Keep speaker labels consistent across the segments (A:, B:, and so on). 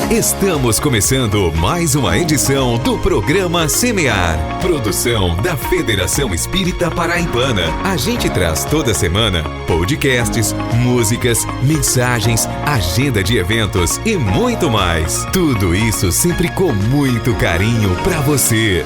A: Estamos começando mais uma edição do programa Semear, produção da Federação Espírita Paraibana. A gente traz toda semana podcasts, músicas, mensagens, agenda de eventos e muito mais. Tudo isso sempre com muito carinho para você.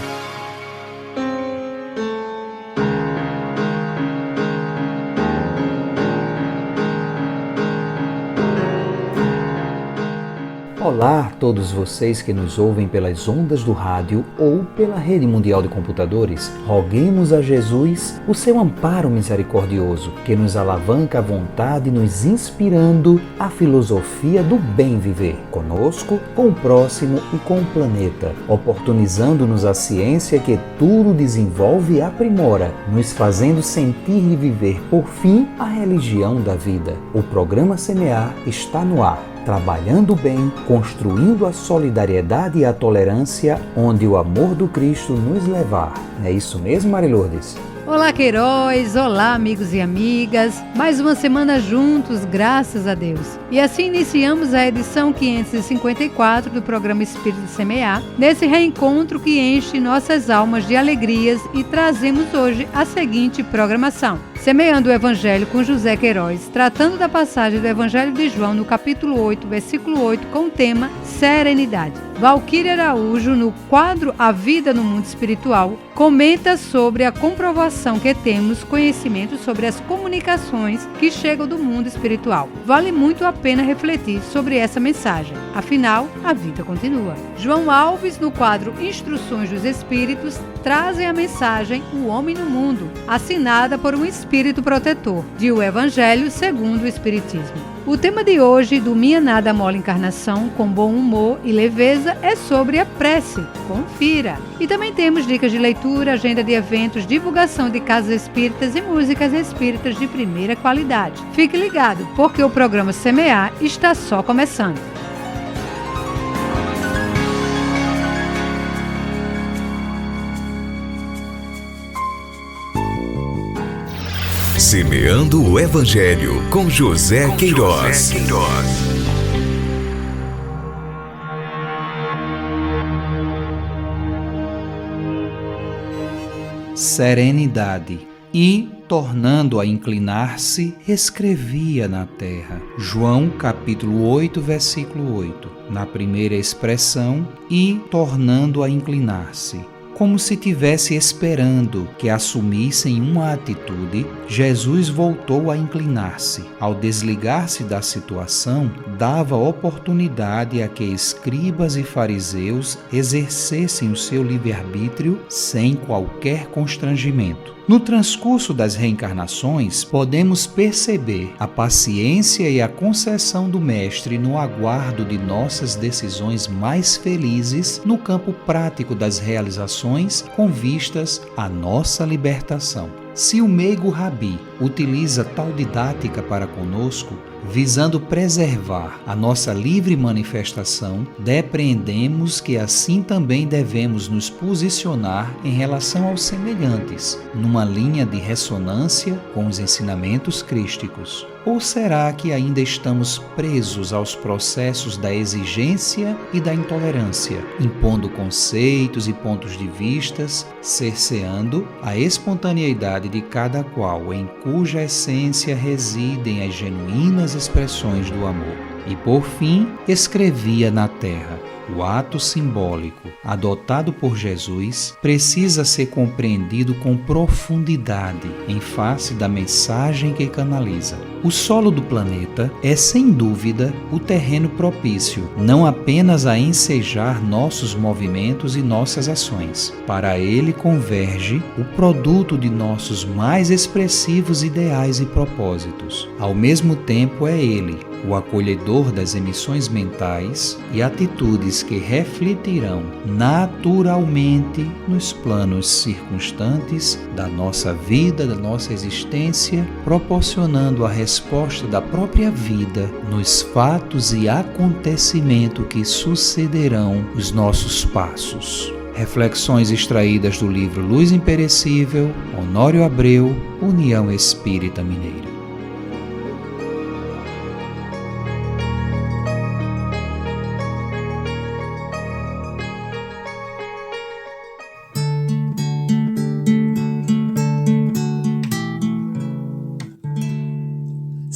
B: Olá a todos vocês que nos ouvem pelas ondas do rádio ou pela rede mundial de computadores. Roguemos a Jesus o seu amparo misericordioso, que nos alavanca à vontade, nos inspirando a filosofia do bem viver, conosco, com o próximo e com o planeta, oportunizando-nos a ciência que tudo desenvolve e aprimora, nos fazendo sentir e viver, por fim, a religião da vida. O programa Semear está no ar, trabalhando bem, construindo a solidariedade e a tolerância, onde o amor do Cristo nos levar. É isso mesmo, Mari Lourdes?
C: Olá, Queiroz! Olá, amigos e amigas! Mais uma semana juntos, graças a Deus! E assim iniciamos a edição 554 do programa Espírito Semear, nesse reencontro que enche nossas almas de alegrias, e trazemos hoje a seguinte programação. Semeando o Evangelho com José Queiroz, tratando da passagem do Evangelho de João no capítulo 8, versículo 8, com o tema Serenidade. Valquíria Araújo, no quadro A Vida no Mundo Espiritual, comenta sobre a comprovação que temos conhecimento sobre as comunicações que chegam do mundo espiritual. Vale muito a pena refletir sobre essa mensagem. Afinal, a vida continua. João Alves, no quadro Instruções dos Espíritos, trazem a mensagem O Homem no Mundo, assinada por um espírito protetor, de O Evangelho segundo o Espiritismo. O tema de hoje, do Minha Nada Mola Encarnação, com bom humor e leveza, é sobre a prece. Confira! E também temos dicas de leitura, agenda de eventos, divulgação de casas espíritas e músicas espíritas de primeira qualidade. Fique ligado, porque o programa Semear está só começando.
A: Semeando o Evangelho com José Queiroz.
B: Serenidade. E, tornando a inclinar-se, escrevia na terra. João capítulo 8, versículo 8. Na primeira expressão, e tornando a inclinar-se. Como se tivesse esperando que assumissem uma atitude, Jesus voltou a inclinar-se. Ao desligar-se da situação, dava oportunidade a que escribas e fariseus exercessem o seu livre-arbítrio sem qualquer constrangimento. No transcurso das reencarnações, podemos perceber a paciência e a concessão do Mestre no aguardo de nossas decisões mais felizes no campo prático das realizações com vistas à nossa libertação. Se o meigo Rabi utiliza tal didática para conosco, visando preservar a nossa livre manifestação, depreendemos que assim também devemos nos posicionar em relação aos semelhantes, numa linha de ressonância com os ensinamentos crísticos. Ou será que ainda estamos presos aos processos da exigência e da intolerância, impondo conceitos e pontos de vistas, cerceando a espontaneidade de cada qual, em cuja essência residem as genuínas expressões do amor? E por fim, escrevia na terra. O ato simbólico adotado por Jesus precisa ser compreendido com profundidade em face da mensagem que canaliza. O solo do planeta é, sem dúvida, o terreno propício, não apenas a ensejar nossos movimentos e nossas ações. Para ele converge o produto de nossos mais expressivos ideais e propósitos. Ao mesmo tempo, é ele o acolhedor das emissões mentais e atitudes que refletirão naturalmente nos planos circunstantes da nossa vida, da nossa existência, proporcionando a resposta da própria vida nos fatos e acontecimentos que sucederão os nossos passos. Reflexões extraídas do livro Luz Imperecível, Honório Abreu, União Espírita Mineira.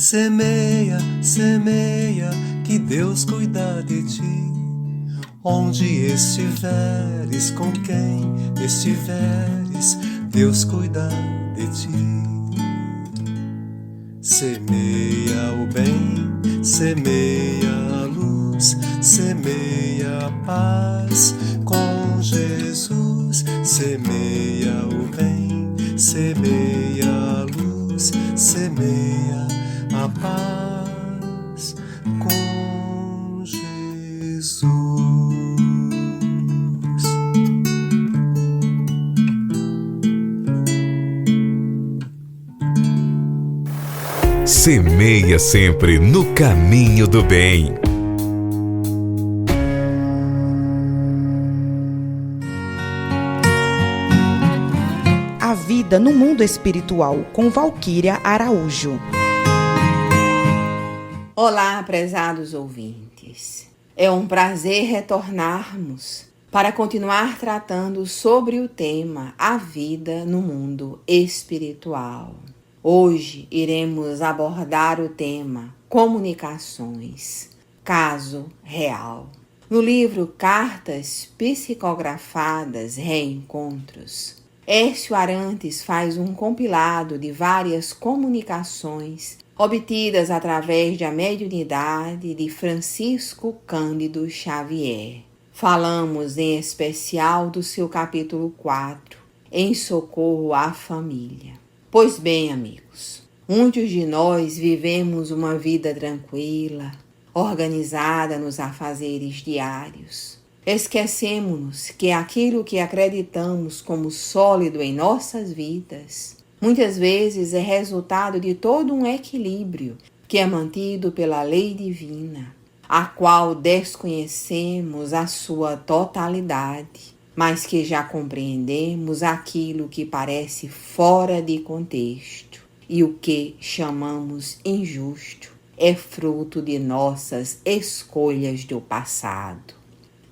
D: Semeia, semeia, que Deus cuida de ti. Onde estiveres, com quem estiveres, Deus cuida de ti. Semeia o bem, semeia a luz, semeia a paz com Jesus. Semeia o bem, semeia a luz, semeia a paz com Jesus.
A: Semeia sempre no caminho do bem.
E: A vida no mundo espiritual, com Valquíria Araújo.
F: Olá, prezados ouvintes. É um prazer retornarmos para continuar tratando sobre o tema A Vida no Mundo Espiritual. Hoje iremos abordar o tema Comunicações, caso real. No livro Cartas Psicografadas Reencontros, Écio Arantes faz um compilado de várias comunicações obtidas através da mediunidade de Francisco Cândido Xavier. Falamos em especial do seu capítulo 4, Em Socorro à Família. Pois bem, amigos, muitos de nós vivemos uma vida tranquila, organizada nos afazeres diários. Esquecemos-nos que aquilo que acreditamos como sólido em nossas vidas, muitas vezes é resultado de todo um equilíbrio que é mantido pela lei divina, a qual desconhecemos a sua totalidade, mas que já compreendemos aquilo que parece fora de contexto, e o que chamamos injusto é fruto de nossas escolhas do passado.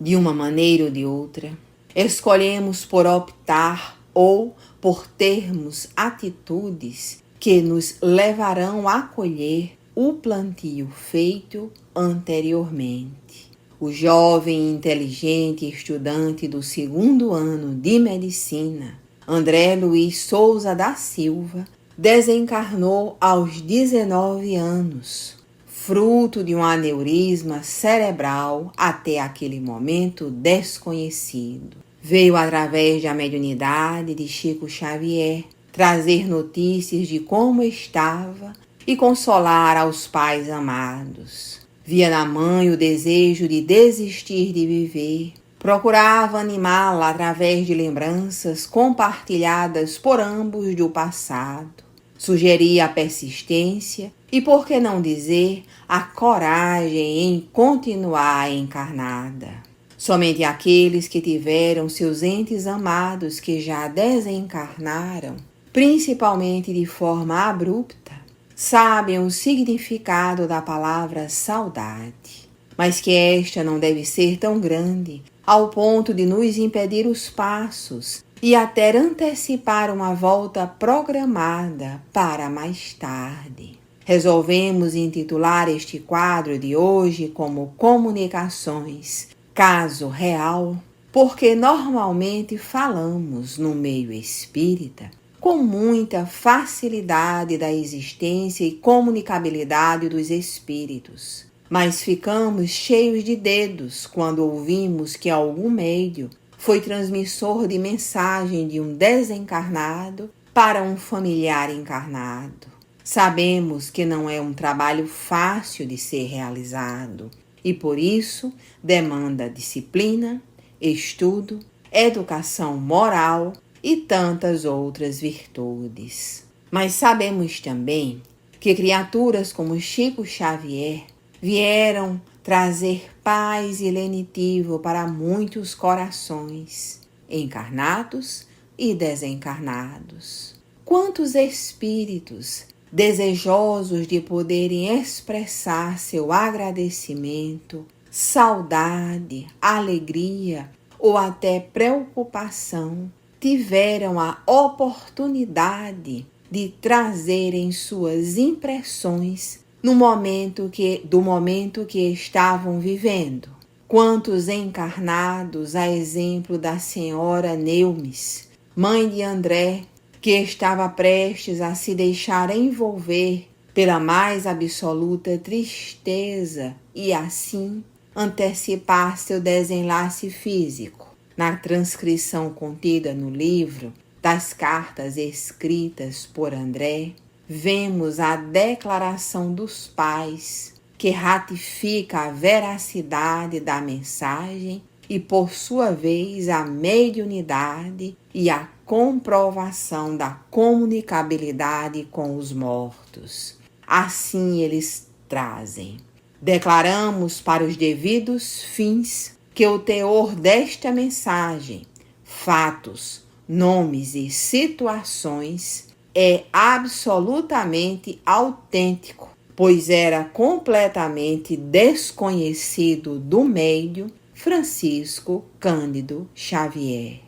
F: De uma maneira ou de outra, escolhemos por optar ou por termos atitudes que nos levarão a colher o plantio feito anteriormente. O jovem inteligente estudante do 2º ano de medicina, André Luiz Souza da Silva, desencarnou aos 19 anos, fruto de um aneurisma cerebral até aquele momento desconhecido. Veio através da mediunidade de Chico Xavier trazer notícias de como estava e consolar aos pais amados. Via na mãe o desejo de desistir de viver. Procurava animá-la através de lembranças compartilhadas por ambos do passado. Sugeria a persistência e, por que não dizer, a coragem em continuar encarnada. Somente aqueles que tiveram seus entes amados que já desencarnaram, principalmente de forma abrupta, sabem o significado da palavra saudade, mas que esta não deve ser tão grande ao ponto de nos impedir os passos e até antecipar uma volta programada para mais tarde. Resolvemos intitular este quadro de hoje como Comunicações, caso real, porque normalmente falamos no meio espírita com muita facilidade da existência e comunicabilidade dos espíritos, mas ficamos cheios de dedos quando ouvimos que algum médium foi transmissor de mensagem de um desencarnado para um familiar encarnado. Sabemos que não é um trabalho fácil de ser realizado e, por isso, demanda disciplina, estudo, educação moral e tantas outras virtudes. Mas sabemos também que criaturas como Chico Xavier vieram trazer paz e lenitivo para muitos corações, encarnados e desencarnados. Quantos espíritos desejosos de poderem expressar seu agradecimento, saudade, alegria ou até preocupação tiveram a oportunidade de trazerem suas impressões do momento que estavam vivendo. Quantos encarnados, a exemplo da senhora Neumes, mãe de André, que estava prestes a se deixar envolver pela mais absoluta tristeza e assim antecipar seu desenlace físico. Na transcrição contida no livro das cartas escritas por André, vemos a declaração dos pais, que ratifica a veracidade da mensagem e, por sua vez, a mediunidade e a comprovação da comunicabilidade com os mortos. Assim eles trazem: declaramos para os devidos fins que o teor desta mensagem, fatos, nomes e situações é absolutamente autêntico, pois era completamente desconhecido do meio Francisco Cândido Xavier.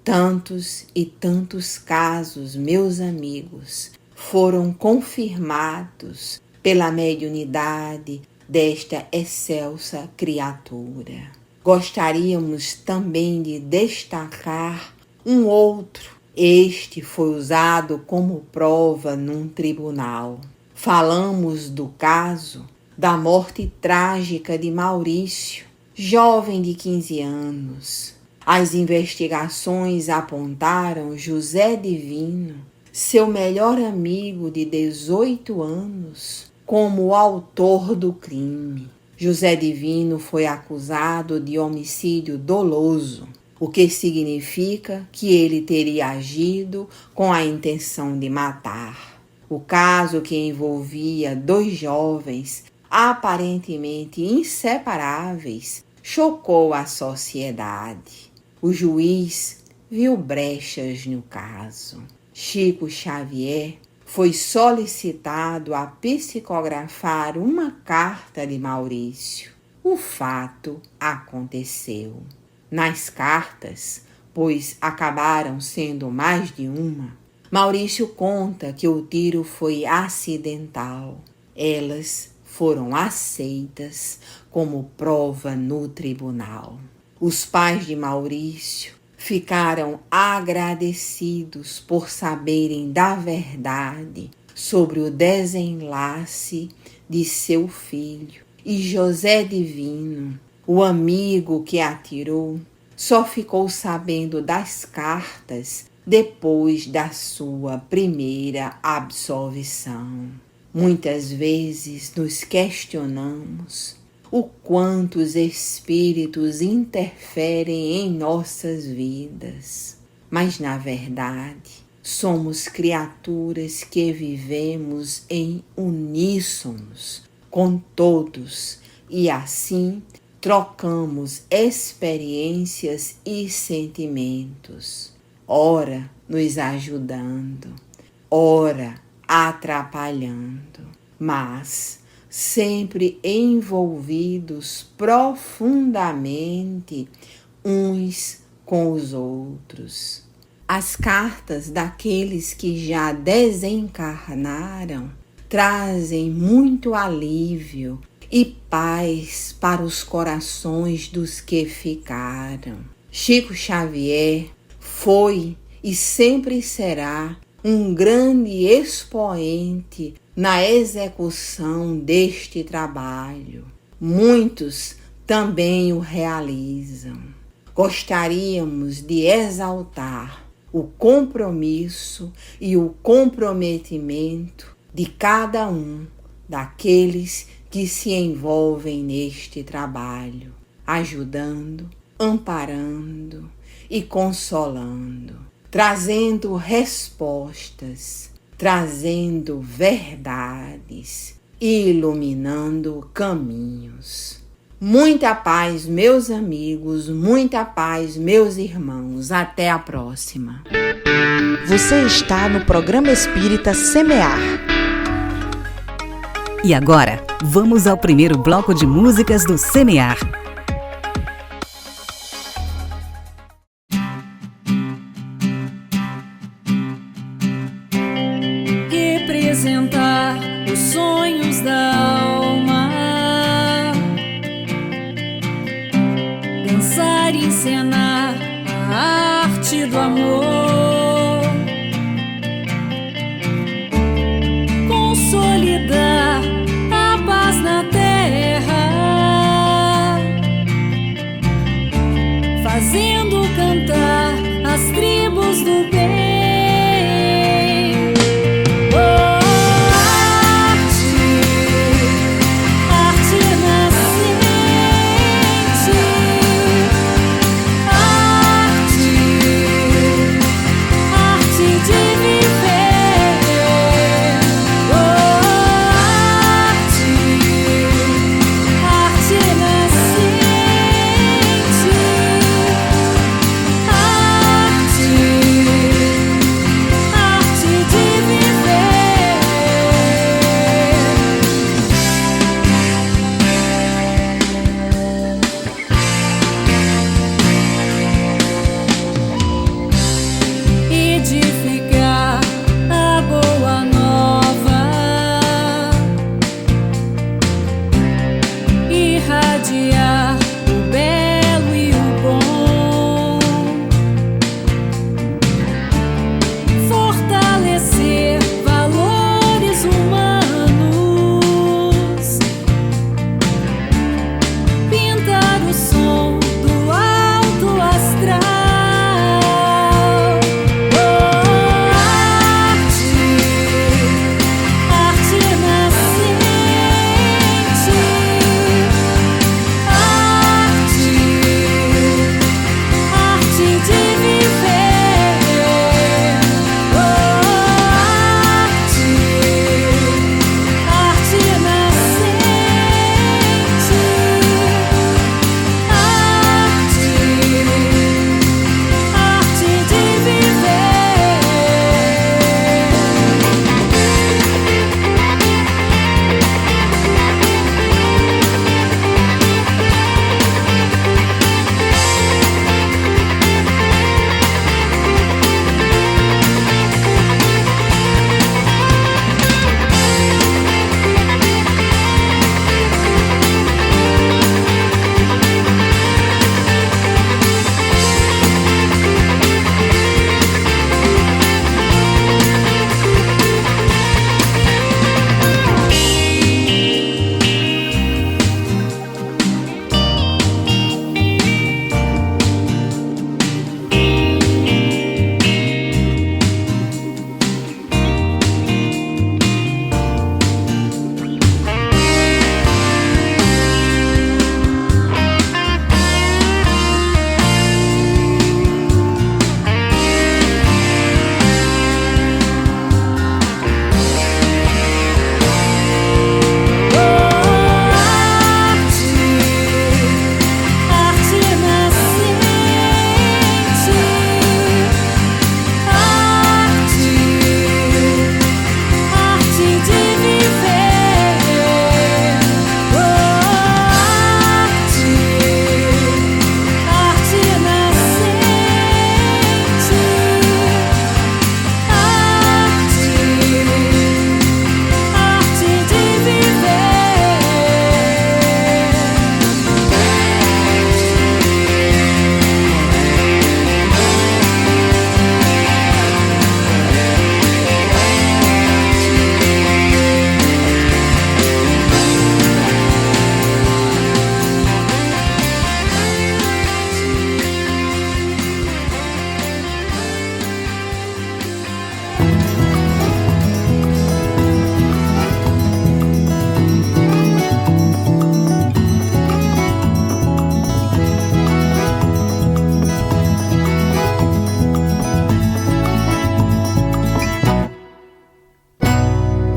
F: Tantos e tantos casos, meus amigos, foram confirmados pela mediunidade desta excelsa criatura. Gostaríamos também de destacar um outro. Este foi usado como prova num tribunal. Falamos do caso da morte trágica de Maurício, jovem de 15 anos. As investigações apontaram José Divino, seu melhor amigo de 18 anos, como o autor do crime. José Divino foi acusado de homicídio doloso, o que significa que ele teria agido com a intenção de matar. O caso, que envolvia 2 jovens aparentemente inseparáveis, chocou a sociedade. O juiz viu brechas no caso. Chico Xavier foi solicitado a psicografar uma carta de Maurício. O fato aconteceu. Nas cartas, pois acabaram sendo mais de uma, Maurício conta que o tiro foi acidental. Elas foram aceitas como prova no tribunal. Os pais de Maurício ficaram agradecidos por saberem da verdade sobre o desenlace de seu filho. E José Divino, o amigo que atirou, só ficou sabendo das cartas depois da sua primeira absolvição. Muitas vezes nos questionamos o quanto os espíritos interferem em nossas vidas. Mas, na verdade, somos criaturas que vivemos em uníssonos com todos e, assim, trocamos experiências e sentimentos, ora nos ajudando, ora atrapalhando, mas sempre envolvidos profundamente uns com os outros. As cartas daqueles que já desencarnaram trazem muito alívio e paz para os corações dos que ficaram. Chico Xavier foi e sempre será um grande expoente na execução deste trabalho. Muitos também o realizam. Gostaríamos de exaltar o compromisso e o comprometimento de cada um daqueles que se envolvem neste trabalho, ajudando, amparando e consolando, trazendo respostas, trazendo verdades e iluminando caminhos. Muita paz, meus amigos, muita paz, meus irmãos. Até a próxima.
E: Você está no programa Espírita Semear.
G: E agora, vamos ao primeiro bloco de músicas do Semear.
H: Representar os sonhos da pensar e encenar a arte do amor, consolidar a paz na terra, fazendo cantar as tribos do bem.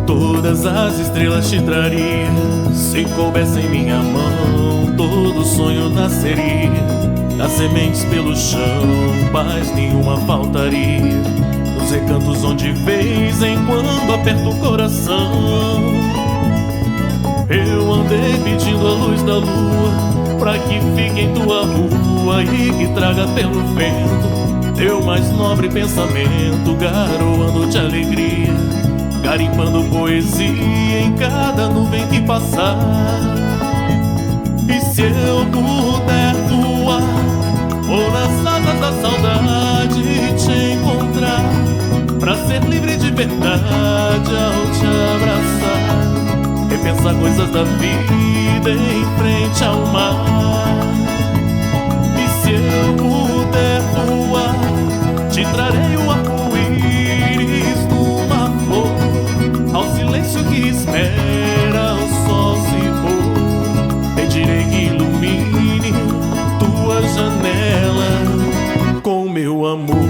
I: Todas as estrelas te traria, se coubesse em minha mão, todo sonho nasceria. As sementes pelo chão, paz nenhuma faltaria. Nos recantos onde vez em quando aperta o coração, eu andei pedindo a luz da lua, pra que fique em tua rua e que traga pelo vento teu mais nobre pensamento, garoando de alegria, garimpando poesia em cada nuvem que passar. E se eu puder voar Ouça coisas da vida em frente ao mar. E se eu puder voar, te trarei o arco-íris numa flor, ao silêncio que espera o sol se pôr. Pedirei que ilumine tua janela com meu amor.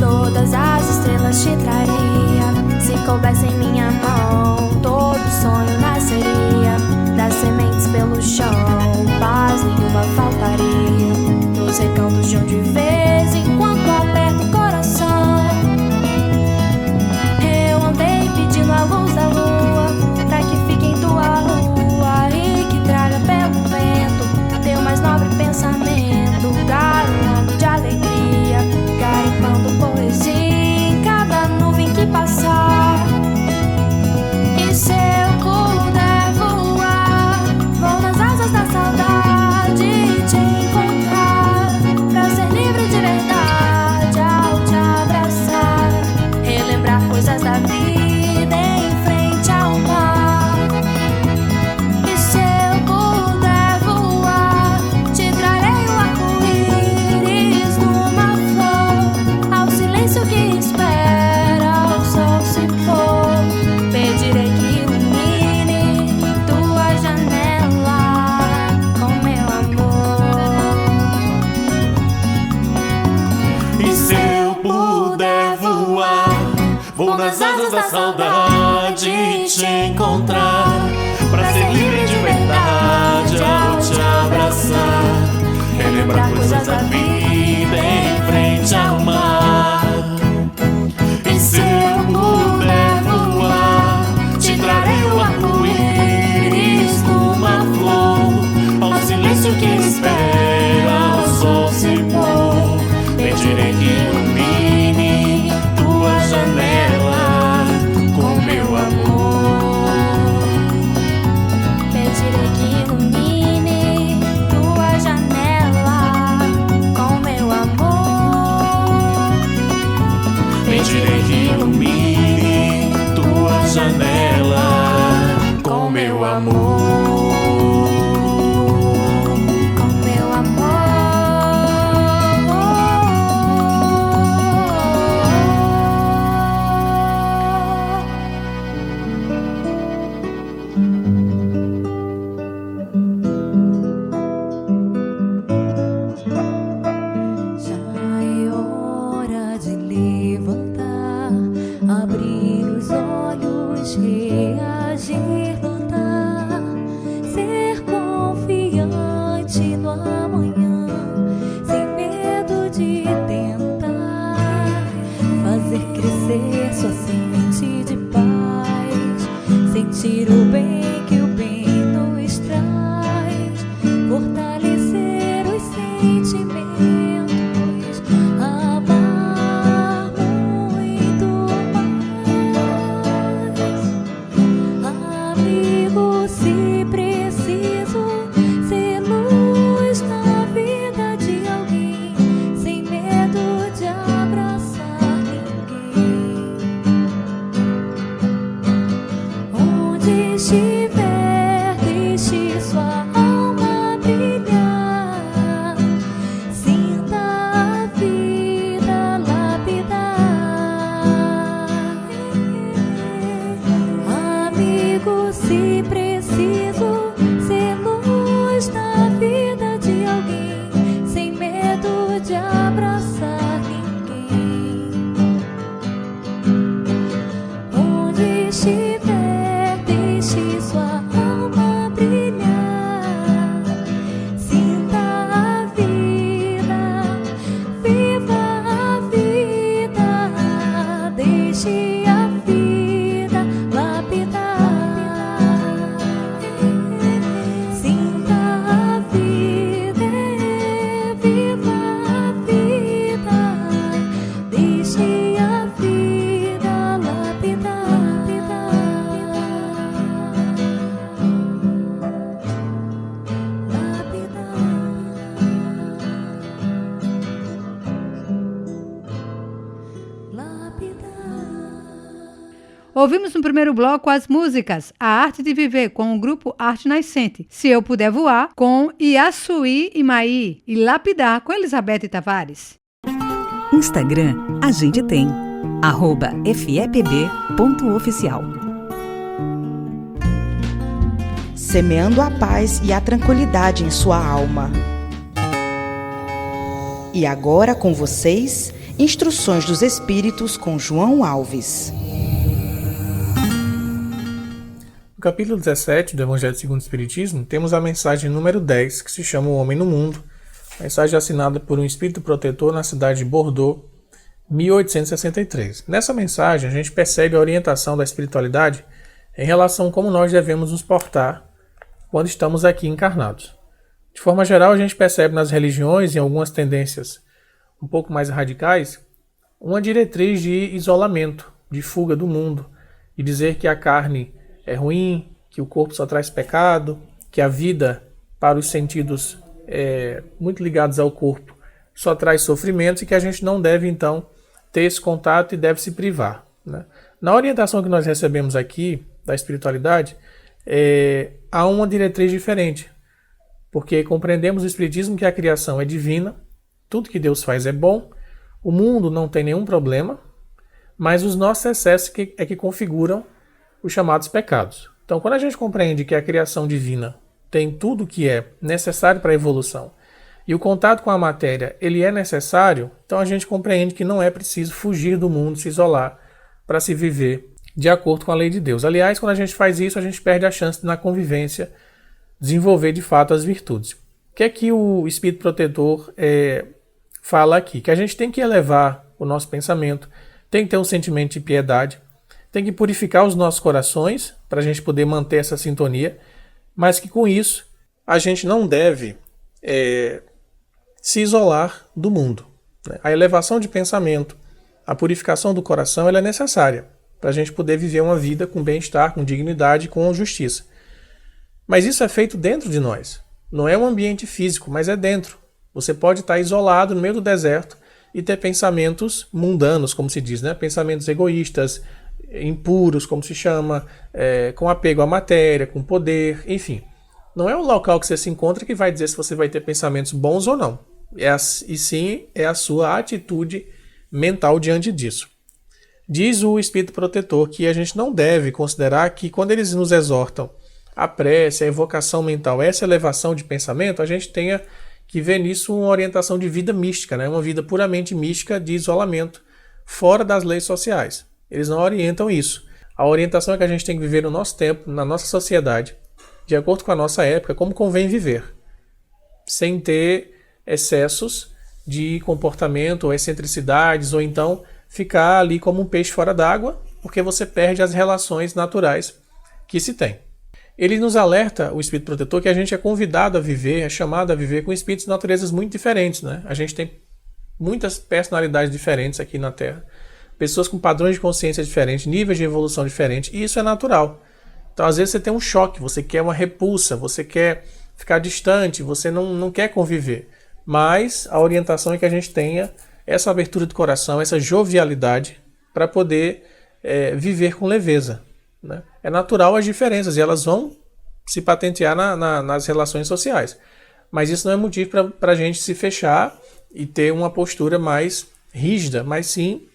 J: Todas as estrelas te traria, se coubesse em minha mão. Todo sonho nasceria, das sementes pelo chão. Paz nenhuma faltaria, nos recantos de onde vês, enquanto aperta o coração. Eu andei pedindo a luz da lua, pra que fique em tua rua e que traga pelo vento teu mais nobre pensamento, garoando de alegria, garimpando poesia em cada nuvem que passar. E se eu puder voar, vou nas asas da saudade te encontrar, pra ser livre de verdade ao te abraçar, relembrar coisas da vida em frente ao mar. E se eu puder voar, te trarei o arco-íris numa flor, ao silêncio que espera o sol se pôr. Pedirei que ilumine tua janela com meu amor.
I: E se eu puder voar, vou nas asas da saudade te encontrar, pra ser livre de verdade ao te abraçar, relembrar coisas da vida em frente ao mar. E se eu puder voar, te trarei o arco-íris numa flor, ao silêncio que espera o sol se pôr. Pedirei que ilumine tua janela com meu amor.
J: Pedirei que ilumine tua janela com meu amor.
I: Pedirei que ilumine tua janela com meu amor.
J: Com meu amor.
H: Já é hora de levantar, abrir os olhos, reagir, lutar, ser confiante no amanhã, sem medo de tentar fazer crescer sua semente de paz, sentir o bem que o bem nos traz, fortalecer os sentimentos, amar muito mais. Amigo, se preciso, ser luz na vida de alguém, sem medo de abraçar ninguém. Onde estiver, deixe sua alma brilhar, sinta a vida lapidar. Amigo, se preciso, ser luz na vida de alguém, sem medo de abraçar ninguém. Onde estiver, deixe sua alma brilhar, sinta a vida, viva a vida, deixe a vida lapidar. Sinta a vida.
C: Ouvimos no primeiro bloco as músicas A Arte de Viver com o grupo Arte Nascente, Se Eu Puder Voar com Iassuí e Maí e Lapidar com Elizabeth Tavares.
G: Instagram a gente tem @fepb.oficial.
E: Semeando a paz e a tranquilidade em sua alma. E agora com vocês, Instruções dos Espíritos com João Alves.
K: No capítulo 17 do Evangelho segundo o Espiritismo, temos a mensagem número 10, que se chama O Homem no Mundo, mensagem assinada por um espírito protetor na cidade de Bordeaux, 1863. Nessa mensagem, a gente percebe a orientação da espiritualidade em relação a como nós devemos nos portar quando estamos aqui encarnados. De forma geral, a gente percebe nas religiões e em algumas tendências um pouco mais radicais uma diretriz de isolamento, de fuga do mundo, de dizer que a carne é ruim, que o corpo só traz pecado, que a vida para os sentidos muito ligados ao corpo só traz sofrimentos e que a gente não deve então ter esse contato e deve se privar, né? Na orientação que nós recebemos aqui da espiritualidade, há uma diretriz diferente, porque compreendemos o Espiritismo que a criação é divina, tudo que Deus faz é bom, o mundo não tem nenhum problema, mas os nossos excessos é que configuram os chamados pecados. Então, quando a gente compreende que a criação divina tem tudo que é necessário para a evolução e o contato com a matéria ele é necessário, então a gente compreende que não é preciso fugir do mundo, se isolar para se viver de acordo com a lei de Deus. Aliás, quando a gente faz isso, a gente perde a chance de, na convivência, desenvolver de fato as virtudes. O que é que o Espírito Protetor fala aqui? Que a gente tem que elevar o nosso pensamento, tem que ter um sentimento de piedade, tem que purificar os nossos corações para a gente poder manter essa sintonia, mas que com isso a gente não deve se isolar do mundo, né? A elevação de pensamento, a purificação do coração, ela é necessária para a gente poder viver uma vida com bem-estar, com dignidade, com justiça. Mas isso é feito dentro de nós. Não é um ambiente físico, mas é dentro. Você pode estar isolado no meio do deserto e ter pensamentos mundanos, como se diz, né? Pensamentos egoístas, impuros, como se chama, com apego à matéria, com poder, enfim. Não é um local que você se encontra que vai dizer se você vai ter pensamentos bons ou não. E sim, é a sua atitude mental diante disso. Diz o Espírito Protetor que a gente não deve considerar que quando eles nos exortam a prece, a evocação mental, essa elevação de pensamento, a gente tenha que ver nisso uma orientação de vida mística, né? Uma vida puramente mística de isolamento, fora das leis sociais. Eles não orientam isso. A orientação é que a gente tem que viver no nosso tempo, na nossa sociedade, de acordo com a nossa época, como convém viver, sem ter excessos de comportamento ou excentricidades, ou então ficar ali como um peixe fora d'água, porque você perde as relações naturais que se tem. Ele nos alerta, o Espírito Protetor, que a gente é convidado a viver, é chamado a viver com espíritos de naturezas muito diferentes, né? A gente tem muitas personalidades diferentes aqui na Terra, pessoas com padrões de consciência diferentes, níveis de evolução diferentes, e isso é natural. Então, às vezes, você tem um choque, você quer uma repulsa, você quer ficar distante, você não quer conviver. Mas a orientação é que a gente tenha essa abertura de coração, essa jovialidade, para poder viver com leveza, né? É natural as diferenças, e elas vão se patentear nas relações sociais. Mas isso não é motivo para a gente se fechar e ter uma postura mais rígida, mas sim,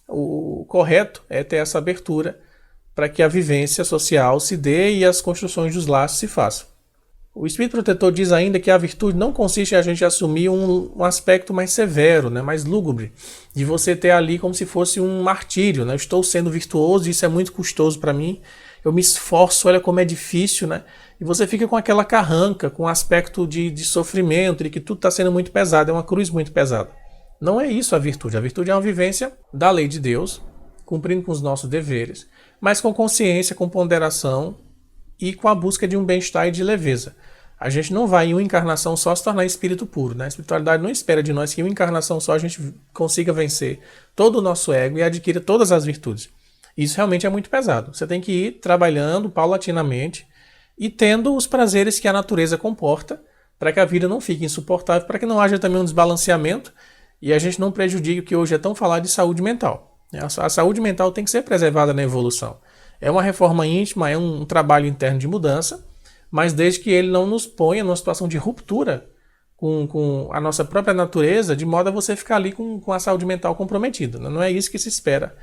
K: o correto é ter essa abertura para que a vivência social se dê e as construções dos laços se façam. O Espírito Protetor diz ainda que a virtude não consiste em a gente assumir um aspecto mais severo, né, mais lúgubre, de você ter ali como se fosse um martírio, né? Eu estou sendo virtuoso, isso é muito custoso para mim, eu me esforço, olha como é difícil, né? E você fica com aquela carranca, com um aspecto de sofrimento, de que tudo está sendo muito pesado, é uma cruz muito pesada. Não é isso a virtude é uma vivência da lei de Deus, cumprindo com os nossos deveres, mas com consciência, com ponderação e com a busca de um bem-estar e de leveza. A gente não vai em uma encarnação só se tornar espírito puro, né? A espiritualidade não espera de nós que em uma encarnação só a gente consiga vencer todo o nosso ego e adquira todas as virtudes. Isso realmente é muito pesado. Você tem que ir trabalhando paulatinamente e tendo os prazeres que a natureza comporta para que a vida não fique insuportável, para que não haja também um desbalanceamento e a gente não prejudique o que hoje é tão falado de saúde mental. A saúde mental tem que ser preservada na evolução. É uma reforma íntima, é um trabalho interno de mudança, mas desde que ele não nos ponha numa situação de ruptura com a nossa própria natureza, de modo a você ficar ali com a saúde mental comprometida. Não é isso que se espera,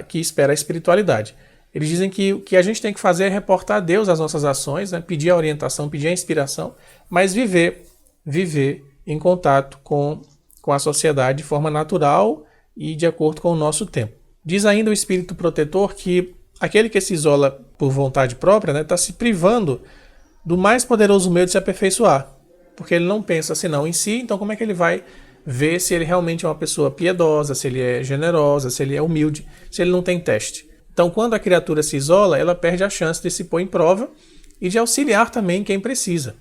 K: que espera a espiritualidade. Eles dizem que o que a gente tem que fazer é reportar a Deus as nossas ações, né? Pedir a orientação, pedir a inspiração, mas viver em contato com a sociedade de forma natural e de acordo com o nosso tempo. Diz ainda o espírito protetor que aquele que se isola por vontade própria, né, está se privando do mais poderoso meio de se aperfeiçoar, porque ele não pensa senão em si, então como é que ele vai ver se ele realmente é uma pessoa piedosa, se ele é generosa, se ele é humilde, se ele não tem teste. Então, quando a criatura se isola, ela perde a chance de se pôr em prova e de auxiliar também quem precisa.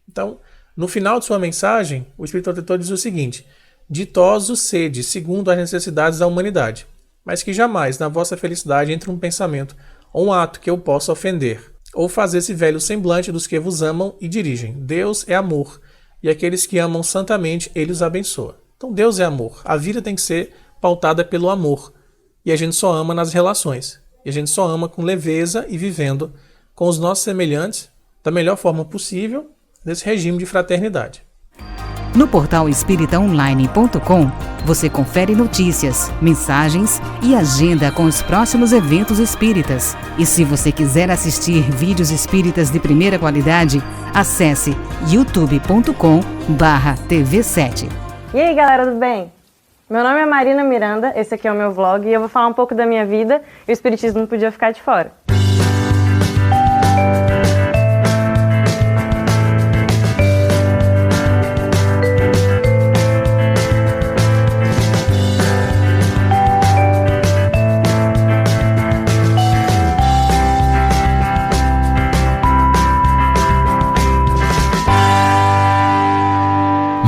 K: Então, no final de sua mensagem, o Espírito Protetor diz o seguinte: ditosos sede, segundo as necessidades da humanidade, mas que jamais na vossa felicidade entre um pensamento ou um ato que eu possa ofender, ou fazer-se velho semblante dos que vos amam e dirigem. Deus é amor, e aqueles que amam santamente, ele os abençoa. Então, Deus é amor. A vida tem que ser pautada pelo amor. E a gente só ama nas relações. E a gente só ama com leveza e vivendo com os nossos semelhantes da melhor forma possível nesse regime de fraternidade.
G: No portal espíritaonline.com, você confere notícias, mensagens e agenda com os próximos eventos espíritas. E se você quiser assistir vídeos espíritas de primeira qualidade, acesse youtube.com/tv7.
L: E aí, galera do bem? Meu nome é Marina Miranda, esse aqui é o meu vlog e eu vou falar um pouco da minha vida e o espiritismo não podia ficar de fora.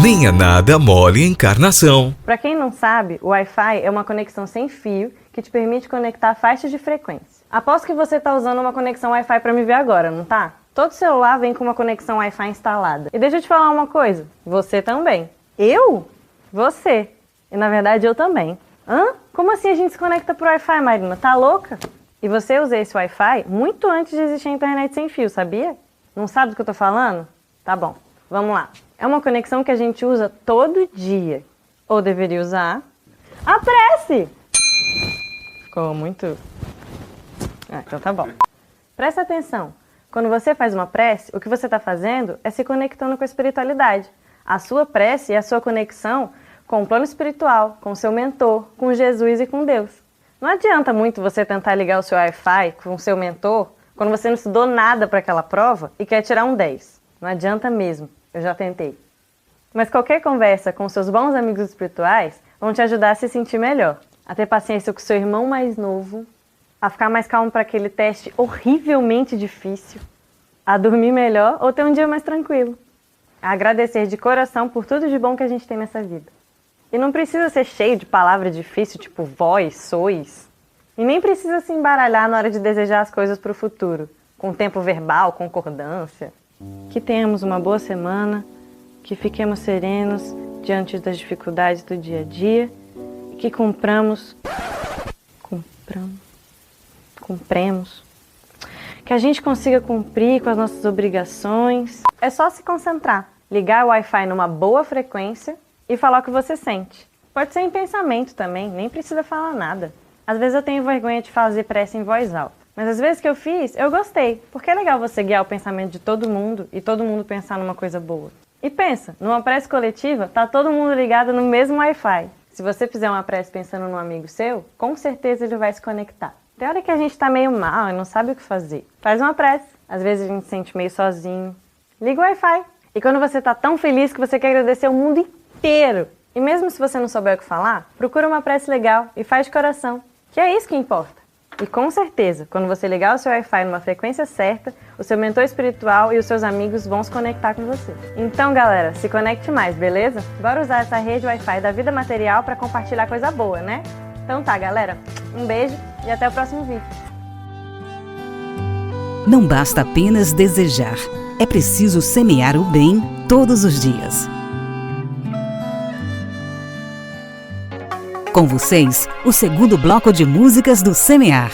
A: Nem é nada mole encarnação.
L: Para quem não sabe, o Wi-Fi é uma conexão sem fio que te permite conectar faixas de frequência. Aposto que você está usando uma conexão Wi-Fi para me ver agora, não tá? Todo celular vem com uma conexão Wi-Fi instalada. E deixa eu te falar uma coisa, você também. Eu? Você. E na verdade eu também. Hã? Como assim a gente se conecta pro Wi-Fi, Marina? Tá louca? E você usa esse Wi-Fi muito antes de existir a internet sem fio, sabia? Não sabe do que eu tô falando? Tá bom, vamos lá. É uma conexão que a gente usa todo dia. Ou deveria usar a prece. Ficou muito... então tá bom. Presta atenção. Quando você faz uma prece, o que você está fazendo é se conectando com a espiritualidade. A sua prece é a sua conexão com o plano espiritual, com o seu mentor, com Jesus e com Deus. Não adianta muito você tentar ligar o seu Wi-Fi com o seu mentor quando você não estudou nada para aquela prova e quer tirar um 10. Não adianta mesmo. Eu já tentei. Mas qualquer conversa com seus bons amigos espirituais vão te ajudar a se sentir melhor, a ter paciência com seu irmão mais novo, a ficar mais calmo para aquele teste horrivelmente difícil, a dormir melhor ou ter um dia mais tranquilo, a agradecer de coração por tudo de bom que a gente tem nessa vida. E não precisa ser cheio de palavra difícil tipo vós, sois, e nem precisa se embaralhar na hora de desejar as coisas para o futuro, com tempo verbal, concordância. Que tenhamos uma boa semana, que fiquemos serenos diante das dificuldades do dia a dia e que cumpramos, que a gente consiga cumprir com as nossas obrigações. É só se concentrar, ligar o Wi-Fi numa boa frequência e falar o que você sente. Pode ser em pensamento também, nem precisa falar nada. Às vezes eu tenho vergonha de fazer prece em voz alta. Mas às vezes que eu fiz, eu gostei, porque é legal você guiar o pensamento de todo mundo e todo mundo pensar numa coisa boa. E pensa, numa prece coletiva, tá todo mundo ligado no mesmo Wi-Fi. Se você fizer uma prece pensando num amigo seu, com certeza ele vai se conectar. Tem hora que a gente tá meio mal e não sabe o que fazer. Faz uma prece. Às vezes a gente se sente meio sozinho. Liga o Wi-Fi. E quando você tá tão feliz que você quer agradecer o mundo inteiro. E mesmo se você não souber o que falar, procura uma prece legal e faz de coração. Que é isso que importa. E com certeza, quando você ligar o seu Wi-Fi numa frequência certa, o seu mentor espiritual e os seus amigos vão se conectar com você. Então, galera, se conecte mais, beleza? Bora usar essa rede Wi-Fi da vida material para compartilhar coisa boa, né? Então tá, galera. Um beijo e até o próximo vídeo.
G: Não basta apenas desejar. É preciso semear o bem todos os dias. Com vocês, o segundo bloco de músicas do Semear.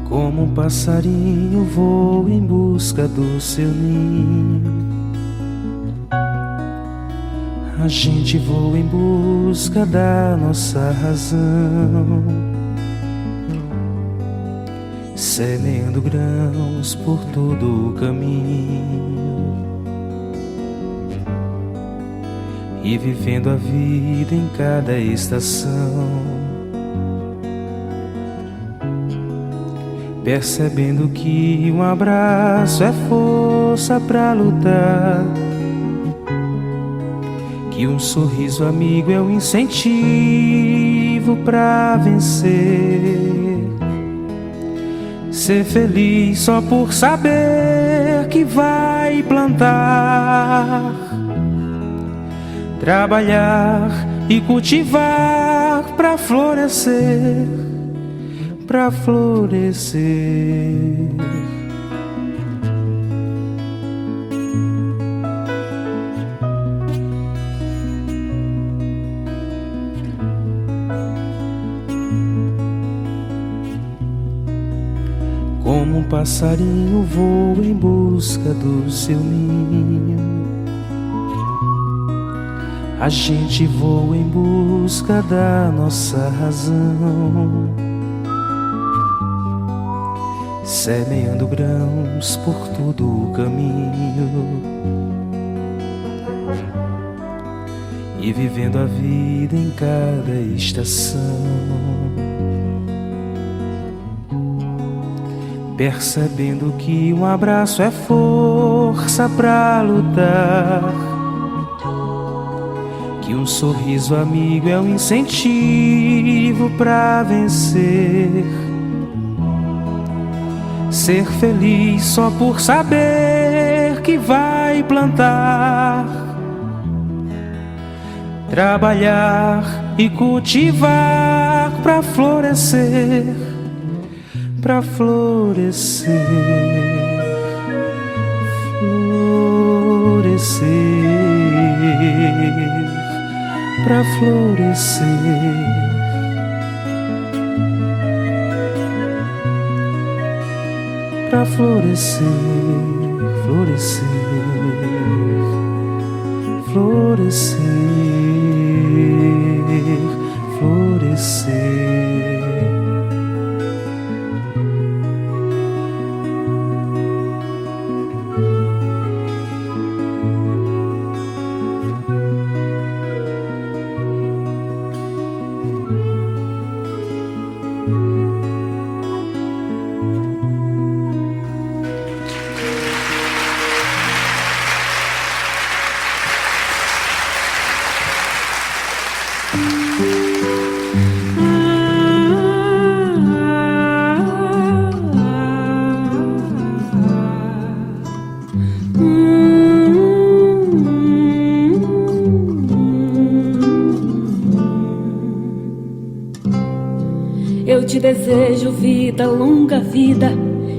M: Como um passarinho vou em busca do seu ninho. A gente voa em busca da nossa razão, semeando grãos por todo o caminho e vivendo a vida em cada estação, percebendo que um abraço é força pra lutar, que um sorriso amigo é um incentivo pra vencer. Ser feliz só por saber que vai plantar, trabalhar e cultivar pra florescer, pra florescer. Como um passarinho vou em busca do seu ninho. A gente voa em busca da nossa razão, semeando grãos por todo o caminho e vivendo a vida em cada estação, percebendo que um abraço é força pra lutar, que um sorriso amigo é um incentivo pra vencer. Ser feliz só por saber que vai plantar, trabalhar e cultivar pra florescer, pra florescer, florescer, pra florescer, pra florescer, florescer, florescer, florescer.
N: Eu te desejo vida, longa vida.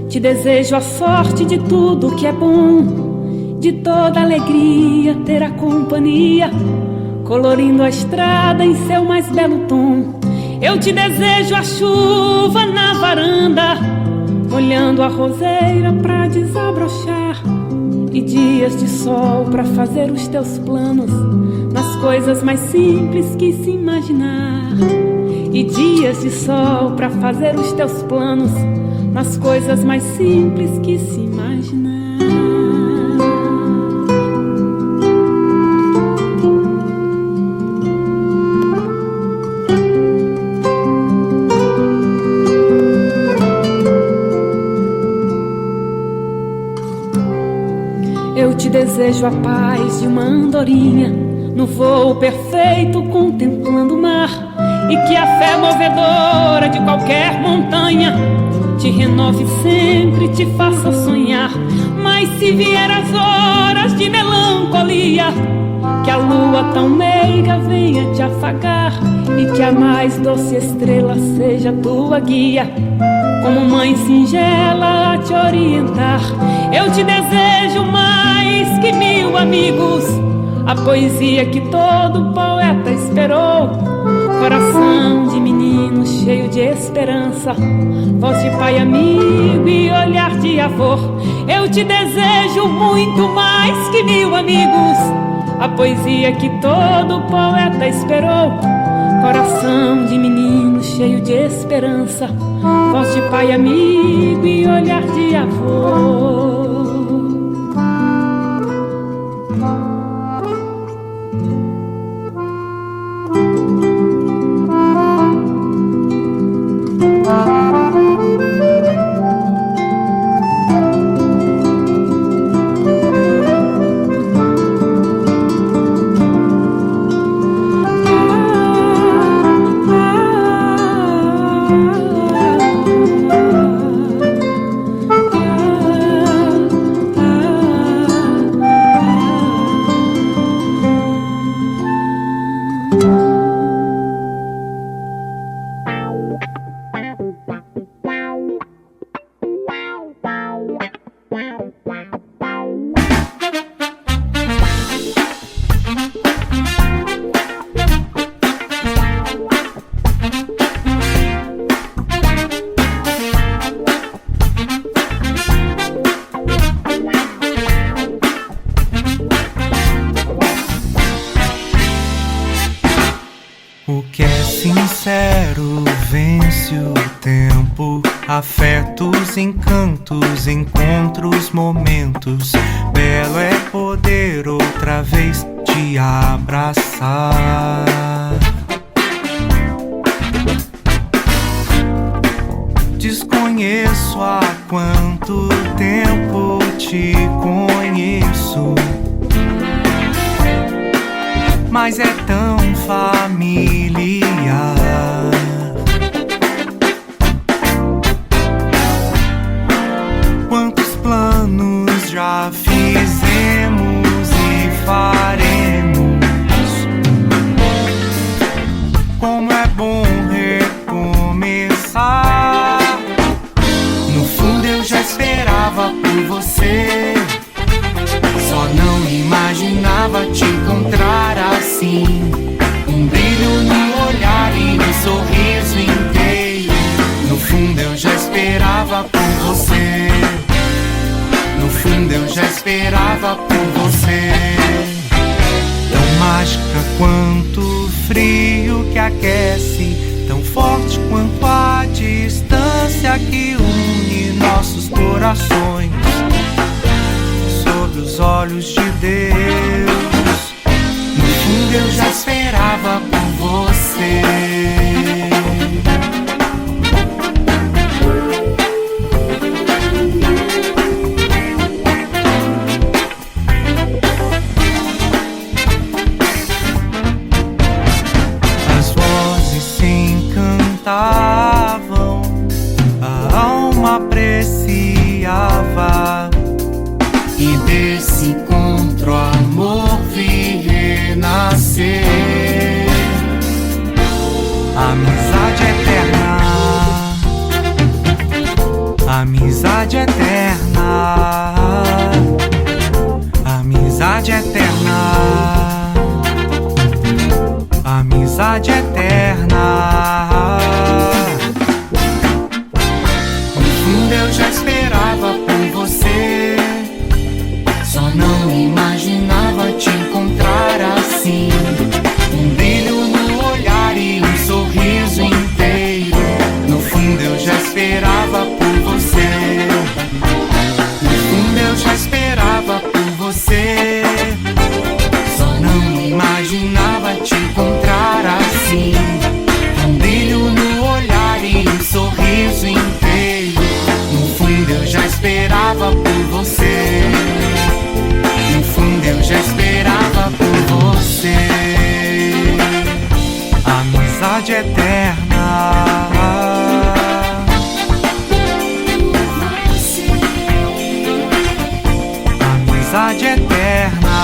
N: Te desejo a sorte de tudo que é bom, de toda alegria ter a companhia, colorindo a estrada em seu mais belo tom. Eu te desejo a chuva na varanda, molhando a roseira pra desabrochar, e dias de sol pra fazer os teus planos nas coisas mais simples que se imaginar. E dias de sol pra fazer os teus planos nas coisas mais simples que se imaginar. Eu te desejo a paz de uma andorinha no voo perfeito contemplando o mar, e que a fé movedora de qualquer montanha te renove sempre, te faça sonhar. Mas se vier as horas de melancolia, que a lua tão meiga venha te afagar e que a mais doce estrela seja tua guia, como mãe singela a te orientar. Eu te desejo mais que 1000 amigos, a poesia que todo poeta esperou, coração de menino cheio de esperança, voz de pai amigo e olhar de avô. Eu te desejo muito mais que 1000 amigos, a poesia que todo poeta esperou, coração de menino cheio de esperança, voz de pai amigo e olhar de avô.
M: O que é sincero vence o tempo, afetos, encantos, encontros, momentos. Belo é poder outra vez te abraçar. Desconheço há quanto tempo te conheço, mas é tão familiar. Quantos planos já fizemos e faremos. Como é bom recomeçar. No fundo eu já esperava por você, só não imaginava te encontrar assim. Um brilho no olhar e um sorriso inteiro. No fundo eu já esperava por você. No fundo eu já esperava por você. Tão mágica quanto o frio que aquece, tão forte quanto a distância que une nossos corações. Sob os olhos de Deus, no fundo eu já esperava por você. As vozes se encantavam, a alma apreciava, e desse encontro amor vi renascer. Amizade eterna, amizade eterna, amizade eterna, amizade eterna. No fundo eu já esperava por você, só não imaginava te encontrar assim. Um brilho no olhar e um sorriso inteiro. No fundo eu já esperava por você. No fundo eu já esperava por você, só não imaginava te encontrar assim. Um brilho no olhar e um sorriso inteiro. No fundo eu já esperava por você. No fundo eu já esperava por você. Amizade eterna, amizade eterna,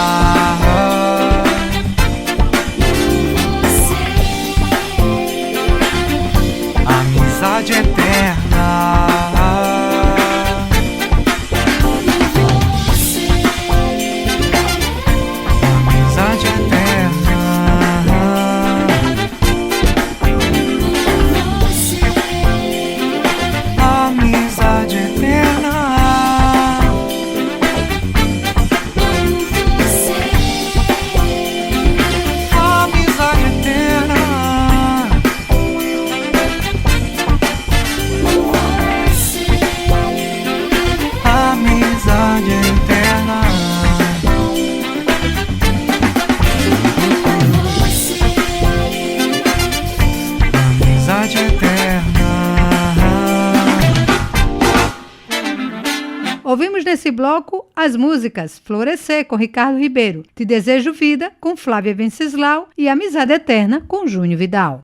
C: nesse bloco, as músicas Florescer, com Ricardo Ribeiro, Te Desejo Vida, com Flávia Venceslau e Amizade Eterna, com Júnior Vidal.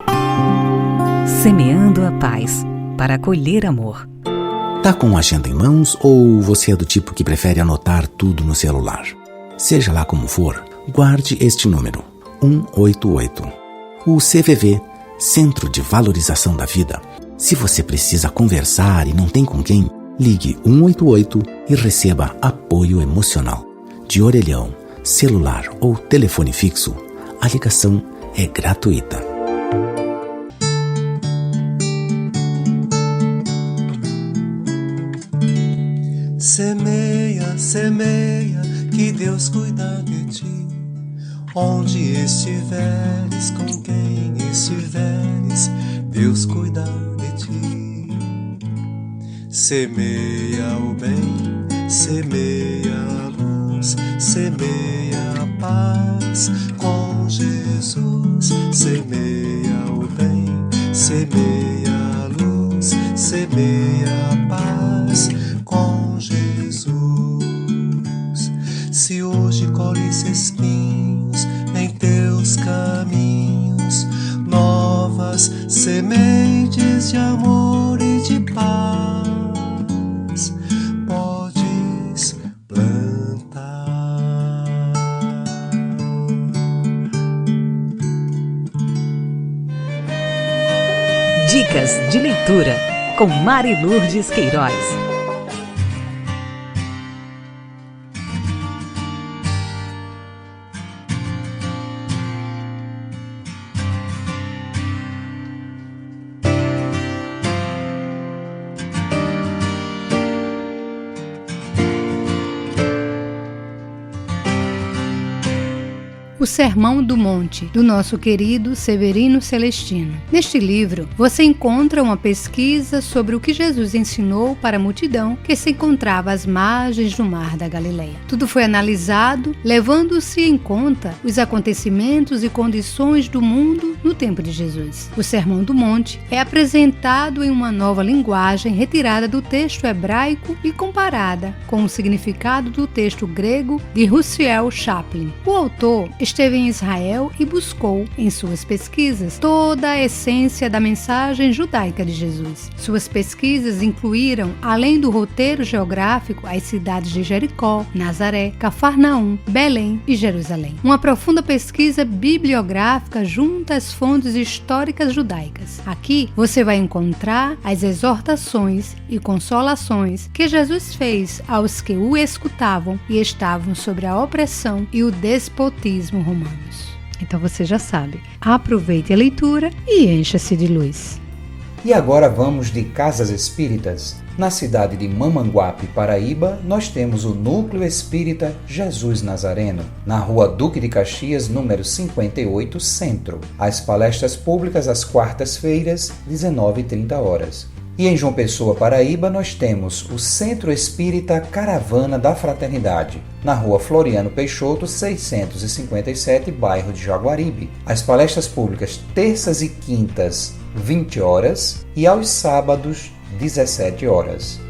G: Semeando a paz, para colher amor.
O: Tá com a agenda em mãos ou você é do tipo que prefere anotar tudo no celular? Seja lá como for, guarde este número, 188. O CVV, Centro de Valorização da Vida. Se você precisa conversar e não tem com quem, ligue 188 e receba apoio emocional. De orelhão, celular ou telefone fixo, a ligação é gratuita.
D: Semeia, semeia, que Deus cuida de ti. Onde estiveres, com quem estiveres, Deus cuida de ti. Semeia o bem, semeia a luz, semeia a paz com Jesus. Semeia o bem, semeia a luz, semeia a paz com Jesus. Se hoje colhes espinhos em teus caminhos, novas sementes de amor e de paz podes plantar.
G: Dicas de leitura com Mari Lourdes Queiroz.
C: O Sermão do Monte, do nosso querido Severino Celestino. Neste livro, você encontra uma pesquisa sobre o que Jesus ensinou para a multidão que se encontrava às margens do Mar da Galileia. Tudo foi analisado, levando-se em conta os acontecimentos e condições do mundo no tempo de Jesus. O Sermão do Monte é apresentado em uma nova linguagem retirada do texto hebraico e comparada com o significado do texto grego de Russell Chaplin. O autor esteve em Israel e buscou, em suas pesquisas, toda a essência da mensagem judaica de Jesus. Suas pesquisas incluíram, além do roteiro geográfico, as cidades de Jericó, Nazaré, Cafarnaum, Belém e Jerusalém. Uma profunda pesquisa bibliográfica junto às fontes históricas judaicas. Aqui você vai encontrar as exortações e consolações que Jesus fez aos que o escutavam e estavam sob a opressão e o despotismo romanos. Então você já sabe, aproveite a leitura e encha-se de luz.
B: E agora vamos de Casas Espíritas. Na cidade de Mamanguape, Paraíba, nós temos o Núcleo Espírita Jesus Nazareno, na Rua Duque de Caxias, número 58, Centro. As palestras públicas às quartas-feiras, 19h30. E em João Pessoa, Paraíba, nós temos o Centro Espírita Caravana da Fraternidade, na Rua Floriano Peixoto, 657, bairro de Jaguaribe. As palestras públicas terças e quintas, 20h, e aos sábados, 17h.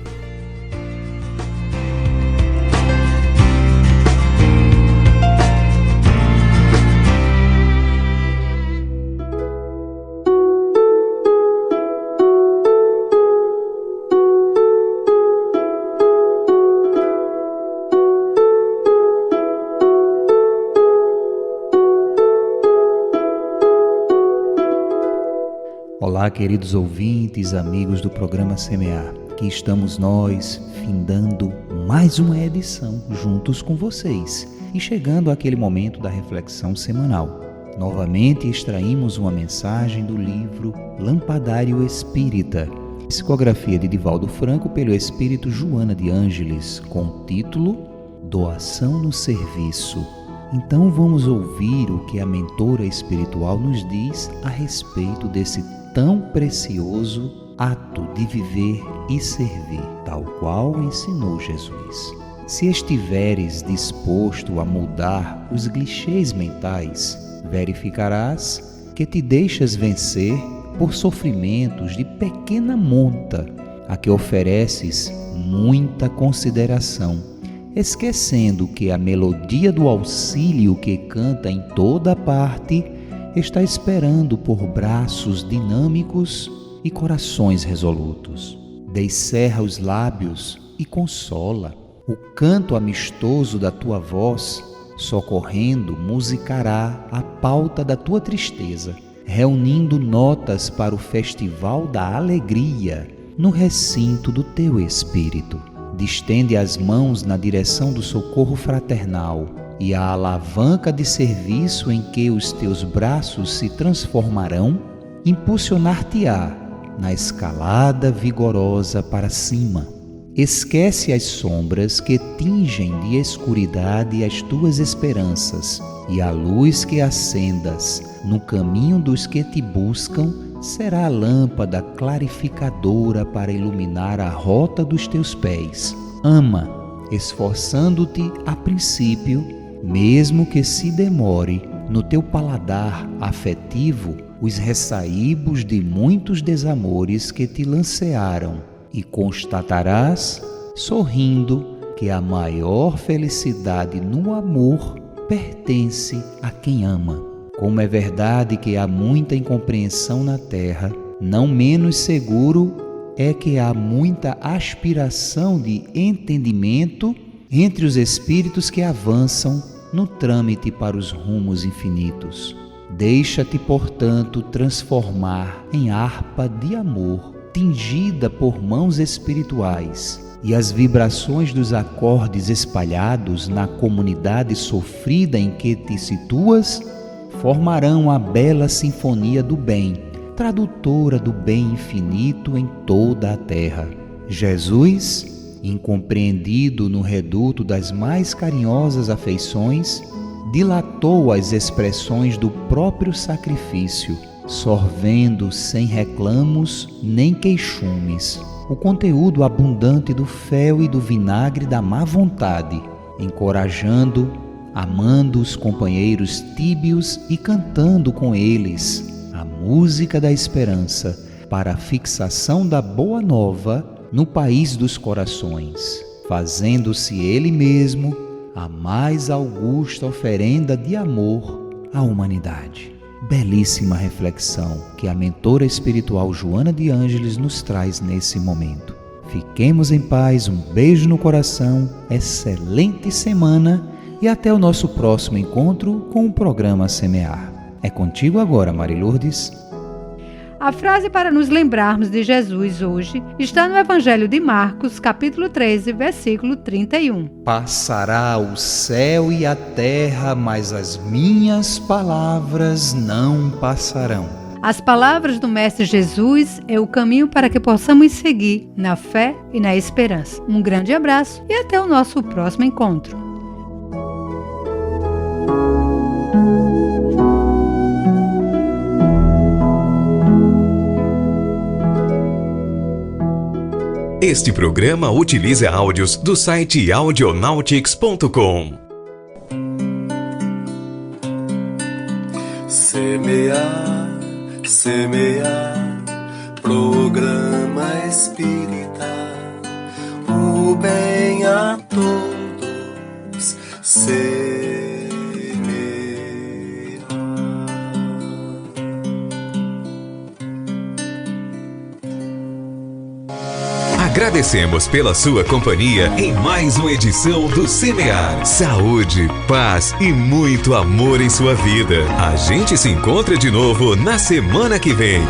B: Olá, queridos ouvintes, amigos do programa Semear. Aqui estamos nós, findando mais uma edição juntos com vocês e chegando àquele momento da reflexão semanal. Novamente extraímos uma mensagem do livro Lampadário Espírita, psicografia de Divaldo Franco pelo espírito Joana de Ângeles, com o título Doação no Serviço. Então vamos ouvir o que a mentora espiritual nos diz a respeito desse tão precioso ato de viver e servir, tal qual ensinou Jesus. Se estiveres disposto a mudar os clichês mentais, verificarás que te deixas vencer por sofrimentos de pequena monta, a que ofereces muita consideração esquecendo que a melodia do auxílio que canta em toda parte está esperando por braços dinâmicos e corações resolutos. Descerra os lábios e consola. O canto amistoso da tua voz, socorrendo, musicará a pauta da tua tristeza, reunindo notas para o festival da alegria no recinto do teu espírito. Distende as mãos na direção do socorro fraternal e a alavanca de serviço em que os teus braços se transformarão, impulsionar-te-á na escalada vigorosa para cima. Esquece as sombras que tingem de escuridade as tuas esperanças, e a luz que acendas no caminho dos que te buscam será a lâmpada clarificadora para iluminar a rota dos teus pés. Ama, esforçando-te a princípio, mesmo que se demore no teu paladar afetivo os ressaíbos de muitos desamores que te lancearam, e constatarás, sorrindo, que a maior felicidade no amor pertence a quem ama. Como é verdade que há muita incompreensão na terra, não menos seguro é que há muita aspiração de entendimento entre os espíritos que avançam no trâmite para os rumos infinitos. Deixa-te, portanto, transformar em harpa de amor, tingida por mãos espirituais, e as vibrações dos acordes espalhados na comunidade sofrida em que te situas formarão a bela sinfonia do bem, tradutora do bem infinito em toda a terra. Jesus, incompreendido no reduto das mais carinhosas afeições, dilatou as expressões do próprio sacrifício, sorvendo sem reclamos nem queixumes o conteúdo abundante do fel e do vinagre da má vontade, encorajando, amando os companheiros tíbios e cantando com eles a música da esperança para a fixação da boa nova no país dos corações, fazendo-se ele mesmo a mais augusta oferenda de amor à humanidade. Belíssima reflexão que a mentora espiritual Joana de Ângeles nos traz nesse momento. Fiquemos em paz, um beijo no coração, excelente semana e até o nosso próximo encontro com o programa Semear. É contigo agora, Mari Lourdes.
C: A frase para nos lembrarmos de Jesus hoje está no Evangelho de Marcos, capítulo 13, versículo 31.
B: Passará o céu e a terra, mas as minhas palavras não passarão.
C: As palavras do Mestre Jesus é o caminho para que possamos seguir na fé e na esperança. Um grande abraço e até o nosso próximo encontro.
A: Este programa utiliza áudios do site audionautics.com.
D: Semear, semear, programa espírita, o bem a todos semear.
A: Agradecemos pela sua companhia em mais uma edição do Semear. Saúde, paz e muito amor em sua vida. A gente se encontra de novo na semana que vem.